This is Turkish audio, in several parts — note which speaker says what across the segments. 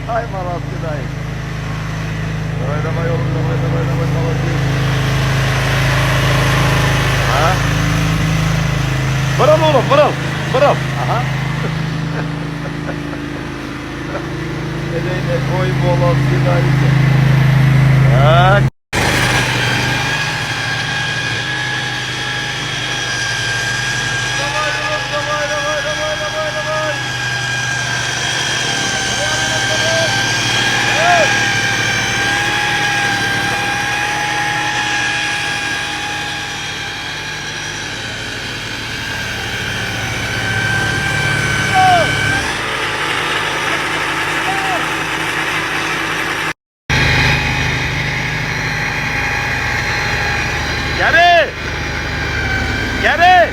Speaker 1: Ay Malatya dayı. Oynama yolunda oynama Malatya. Ha? Bırak oğlum bırak. Bırak. Aha. Eline koy Malatya dayı. Ha. Geri! Geri!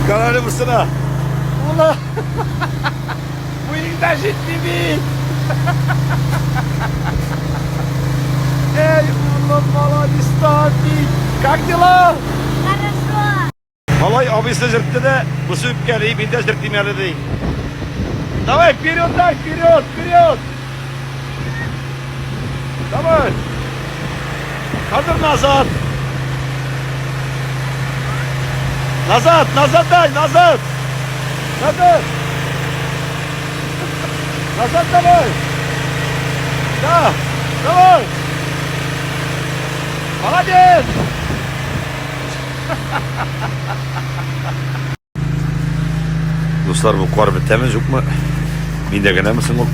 Speaker 1: Kararlı mısın ha? Ula! Bu ilden ciddi mi? Ey ulan Maladistani! Как дела?
Speaker 2: Хорошо.
Speaker 1: Малай обычно жертвы высып гели, бинде жертвы мелоди. Давай, вперед, так, вперед, вперед! Давай! Кадр назад! Назад, назад дай, назад! Назад! Назад давай! Да, давай! Молодец! Dostlar bu kar bir temiz yok mu? Binde gene misin oğlum?